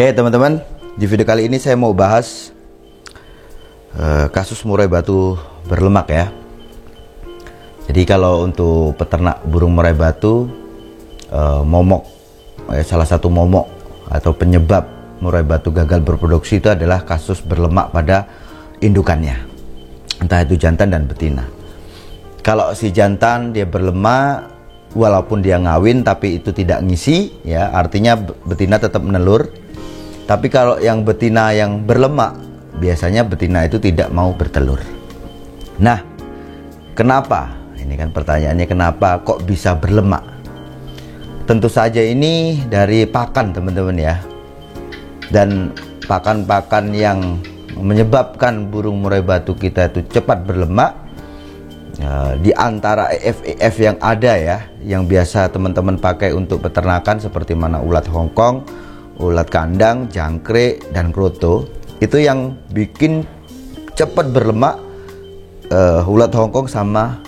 Oke teman-teman, di video kali ini saya mau bahas kasus murai batu berlemak ya. Jadi kalau untuk peternak burung murai batu, momok, salah satu momok atau penyebab murai batu gagal berproduksi itu adalah kasus berlemak pada indukannya, entah itu jantan dan betina. Kalau si jantan dia berlemak, walaupun dia ngawin tapi itu tidak ngisi ya, artinya betina tetap menelur. Tapi kalau yang betina yang berlemak, biasanya betina itu tidak mau bertelur. Nah, kenapa? Ini kan pertanyaannya, kenapa kok bisa berlemak? Tentu saja ini dari pakan teman-teman ya. Dan pakan-pakan yang menyebabkan burung murai batu kita itu cepat berlemak, di antara EF yang ada ya, yang biasa teman-teman pakai untuk peternakan seperti mana ulat Hongkong, ulat kandang, jangkrik, dan kroto, itu yang bikin cepat berlemak ulat Hongkong sama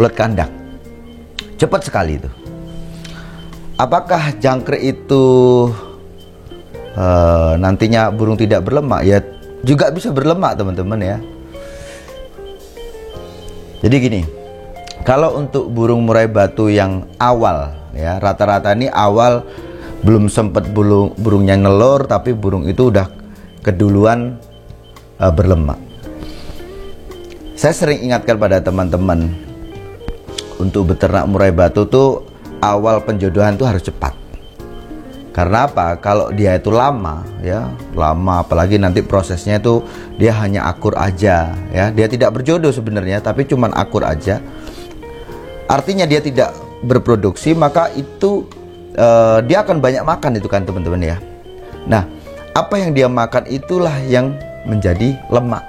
ulat kandang. Cepat sekali itu. Apakah jangkrik itu nantinya burung tidak berlemak? Ya juga bisa berlemak teman-teman ya. Jadi gini, kalau untuk burung murai batu yang awal ya, rata-rata ini awal belum sempat burungnya nelor, tapi burung itu udah keduluan berlemak. Saya sering ingatkan pada teman-teman, untuk beternak murai batu tuh awal penjodohan tuh harus cepat. Karena apa? Kalau dia itu lama ya, lama apalagi nanti prosesnya itu dia hanya akur aja ya, dia tidak berjodoh sebenarnya, tapi cuman akur aja. Artinya dia tidak berproduksi, maka itu dia akan banyak makan itu kan teman-teman ya. Nah, apa yang dia makan itulah yang menjadi lemak,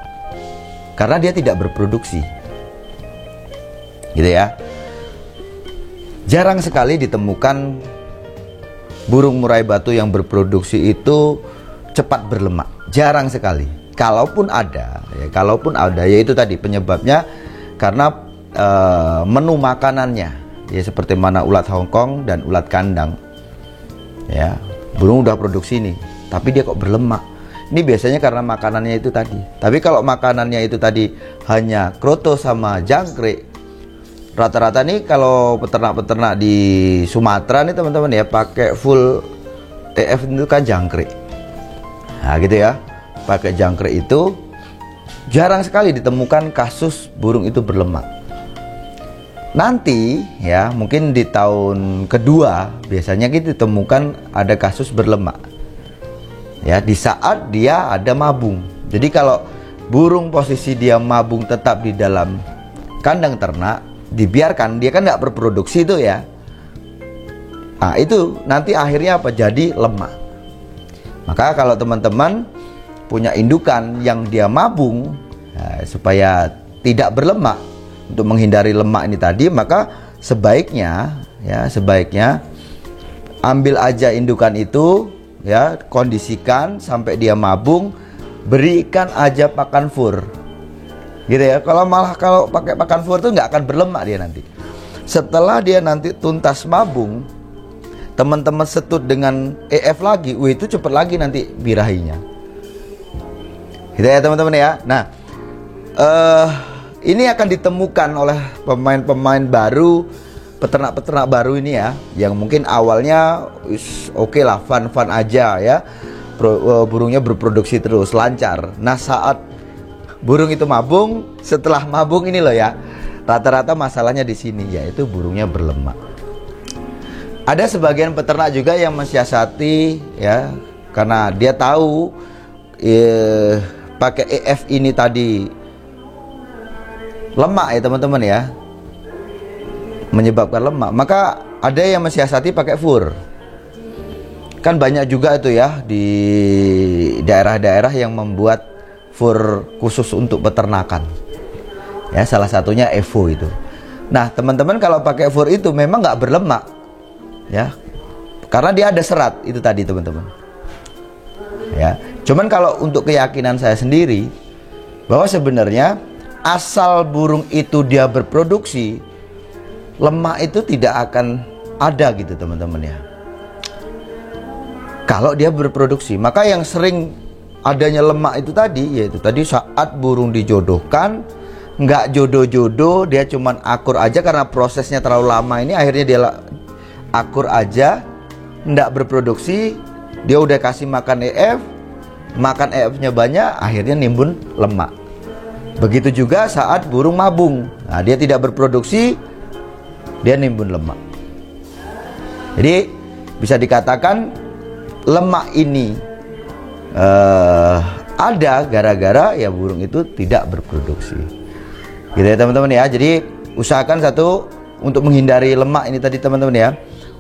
karena dia tidak berproduksi, gitu ya. Jarang sekali ditemukan burung murai batu yang berproduksi itu cepat berlemak, jarang sekali. Kalaupun ada, yaitu tadi penyebabnya karena menu makanannya. Ya seperti mana ulat Hongkong dan ulat kandang ya, burung udah produksi nih tapi dia kok berlemak. Ini biasanya karena makanannya itu tadi. Tapi kalau makanannya itu tadi hanya kroto sama jangkrik, rata-rata nih kalau peternak-peternak di Sumatera nih teman-teman ya, pakai full TF itu kan jangkrik. Nah gitu ya, pakai jangkrik itu jarang sekali ditemukan kasus burung itu berlemak. Nanti ya mungkin di tahun kedua biasanya kita temukan ada kasus berlemak ya, di saat dia ada mabung. Jadi kalau burung posisi dia mabung tetap di dalam kandang ternak, dibiarkan, dia kan nggak berproduksi itu ya. Nah itu nanti akhirnya apa? Jadi lemak. Maka kalau teman-teman punya indukan yang dia mabung ya, supaya tidak berlemak, untuk menghindari lemak ini tadi, maka sebaiknya ambil aja indukan itu ya, kondisikan sampai dia mabung, berikan aja pakan fur gitu ya. Kalau pakai pakan fur tuh nggak akan berlemak dia nanti. Setelah dia nanti tuntas mabung, teman-teman setut dengan EF lagi, itu cepet lagi nanti birahinya gitu ya teman-teman ya. Nah ini akan ditemukan oleh pemain-pemain baru, peternak-peternak baru ini ya, yang mungkin awalnya oke lah, fun-fun aja ya, burungnya berproduksi terus lancar. Nah saat burung itu mabung, setelah mabung ini loh ya, rata-rata masalahnya di sini, yaitu burungnya berlemak. Ada sebagian peternak juga yang mensiasati ya, karena dia tahu pakai EF ini tadi lemak ya teman-teman ya, menyebabkan lemak, maka ada yang mensiasati pakai fur. Kan banyak juga itu ya di daerah-daerah yang membuat fur khusus untuk peternakan ya, salah satunya Evo itu. Nah teman-teman kalau pakai fur itu memang nggak berlemak ya, karena dia ada serat itu tadi teman-teman ya. Cuman kalau untuk keyakinan saya sendiri, bahwa sebenarnya asal burung itu dia berproduksi, lemak itu tidak akan ada gitu teman-teman ya. kalau dia berproduksi. Maka yang sering adanya lemak itu tadi, yaitu tadi saat burung dijodohkan, nggak jodoh-jodoh, dia cuman akur aja karena prosesnya terlalu lama ini, akhirnya dia akur aja, nggak berproduksi, dia udah kasih makan EF-nya banyak, akhirnya nimbun lemak. Begitu juga saat burung mabung, nah, dia tidak berproduksi, dia nimbun lemak. Jadi bisa dikatakan lemak ini ada gara-gara ya burung itu tidak berproduksi. Gitu ya teman-teman ya. Jadi usahakan satu, untuk menghindari lemak ini tadi teman-teman ya,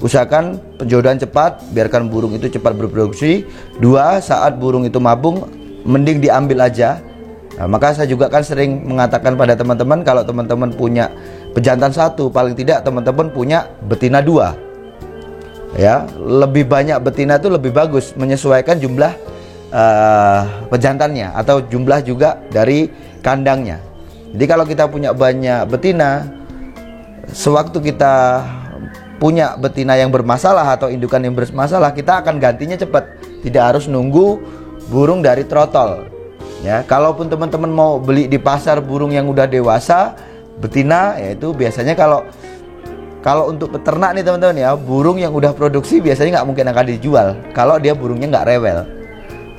usahakan penjodohan cepat, biarkan burung itu cepat berproduksi. Dua, saat burung itu mabung, mending diambil aja. Nah, maka saya juga kan sering mengatakan pada teman-teman, kalau teman-teman punya pejantan satu, paling tidak teman-teman punya betina dua. Ya, lebih banyak betina itu lebih bagus, menyesuaikan jumlah pejantannya atau jumlah juga dari kandangnya. Jadi kalau kita punya banyak betina, sewaktu kita punya betina yang bermasalah atau indukan yang bermasalah, kita akan gantinya cepat, tidak harus nunggu burung dari trotol. Ya, kalaupun teman-teman mau beli di pasar burung yang udah dewasa betina, yaitu biasanya kalau untuk peternak nih teman-teman ya, burung yang udah produksi biasanya nggak mungkin akan dijual kalau dia burungnya nggak rewel.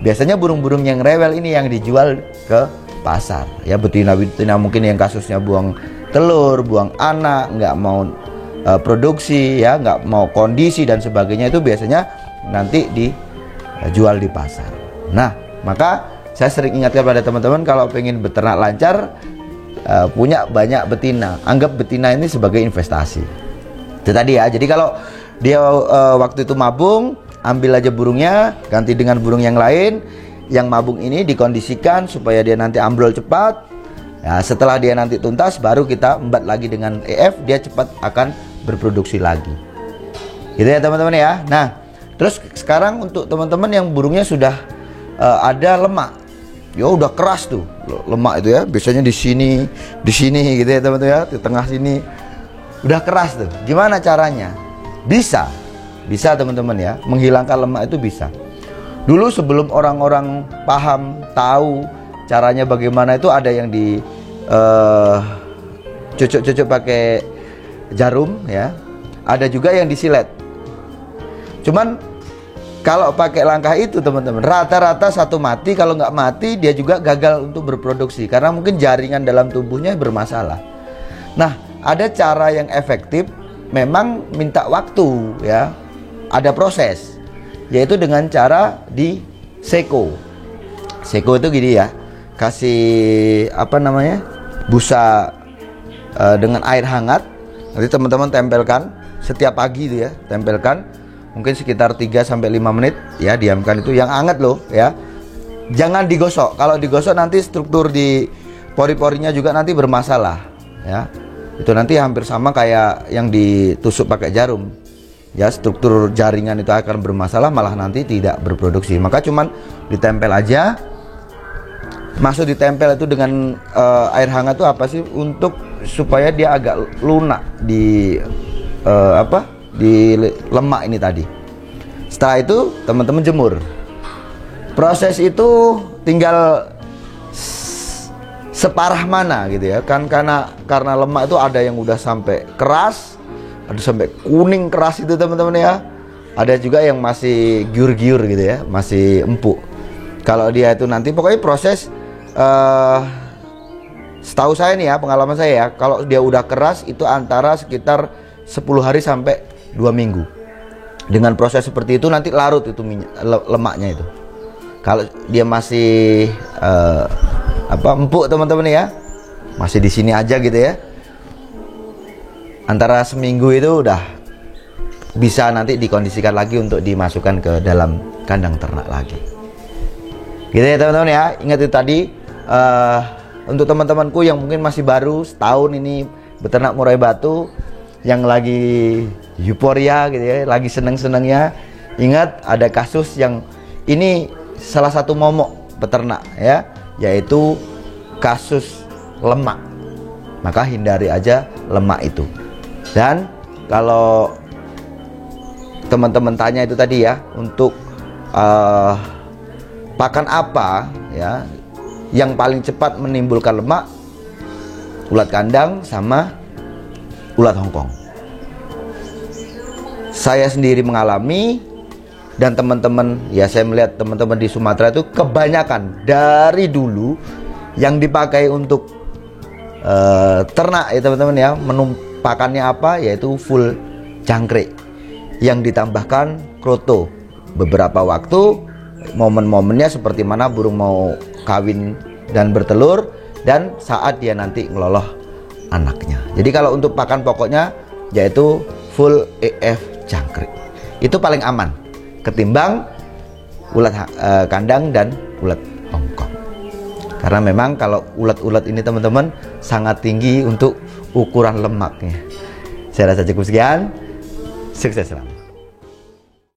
Biasanya burung-burung yang rewel ini yang dijual ke pasar. Ya, betina-betina mungkin yang kasusnya buang telur, buang anak, nggak mau produksi, ya nggak mau kondisi dan sebagainya, itu biasanya nanti dijual di pasar. Nah, maka saya sering ingatkan pada teman-teman, kalau pengen beternak lancar, punya banyak betina, anggap betina ini sebagai investasi. Itu tadi ya. Jadi kalau dia waktu itu mabung, ambil aja burungnya, ganti dengan burung yang lain. Yang mabung ini dikondisikan supaya dia nanti ambrol cepat. Ya, setelah dia nanti tuntas, baru kita embat lagi dengan EF, dia cepat akan berproduksi lagi. Gitu ya teman-teman ya. Nah, terus sekarang untuk teman-teman yang burungnya sudah ada lemak, ya udah keras tuh lemak itu ya. Biasanya di sini gitu ya teman-teman ya, di tengah sini udah keras tuh. Gimana caranya? Bisa teman-teman ya, menghilangkan lemak itu bisa. Dulu sebelum orang-orang paham, tahu caranya bagaimana, itu ada yang di cucuk-cucuk pakai jarum ya. Ada juga yang disilet. Cuman kalau pakai langkah itu teman-teman, rata-rata satu mati, kalau nggak mati dia juga gagal untuk berproduksi karena mungkin jaringan dalam tubuhnya bermasalah. Nah, ada cara yang efektif, memang minta waktu ya. Ada proses, yaitu dengan cara di seko. Seko itu gini ya, kasih busa dengan air hangat. Nanti teman-teman tempelkan setiap pagi itu ya, tempelkan mungkin sekitar 3-5 menit ya, diamkan itu yang hangat loh ya. Jangan digosok. Kalau digosok nanti struktur di pori-porinya juga nanti bermasalah ya. Itu nanti hampir sama kayak yang ditusuk pakai jarum. Ya, struktur jaringan itu akan bermasalah, malah nanti tidak berproduksi. Maka cuman ditempel aja. Maksud ditempel itu dengan air hangat itu apa sih? Untuk supaya dia agak lunak di di lemak ini tadi. Setelah itu teman-teman jemur. Proses itu tinggal separah mana gitu ya. Kan karena lemak itu ada yang udah sampai keras, ada sampai kuning keras itu teman-teman ya. Ada juga yang masih giur-giur gitu ya, masih empuk. Kalau dia itu nanti pokoknya proses setahu saya nih ya, pengalaman saya ya, kalau dia udah keras itu antara sekitar 10 hari sampai 2 minggu. Dengan proses seperti itu nanti larut itu lemaknya itu. Kalau dia masih empuk teman-teman ya, masih di sini aja gitu ya, antara seminggu itu udah bisa nanti dikondisikan lagi untuk dimasukkan ke dalam kandang ternak lagi. Gitu ya teman-teman ya. Ingat itu tadi, untuk teman-temanku yang mungkin masih baru setahun ini beternak murai batu, yang lagi euforia gitu ya, lagi seneng-senengnya, ingat ada kasus yang ini salah satu momok peternak ya, yaitu kasus lemak. Maka hindari aja lemak itu. Dan kalau teman-teman tanya itu tadi ya, untuk pakan apa ya yang paling cepat menimbulkan lemak? Ulat kandang sama ulat Hongkong. Saya sendiri mengalami, dan teman-teman, ya saya melihat teman-teman di Sumatera itu kebanyakan dari dulu yang dipakai untuk ternak ya teman-teman ya, menu pakannya apa? Yaitu full jangkrik yang ditambahkan kroto. Beberapa waktu momen-momennya seperti mana burung mau kawin dan bertelur, dan saat dia nanti ngeloloh anaknya. Jadi kalau untuk pakan pokoknya yaitu full EF jangkrik. Itu paling aman ketimbang ulat kandang dan ulat Hongkong. Karena memang kalau ulat-ulat ini teman-teman sangat tinggi untuk ukuran lemaknya. Saya rasa cukup sekian. Sukses selalu.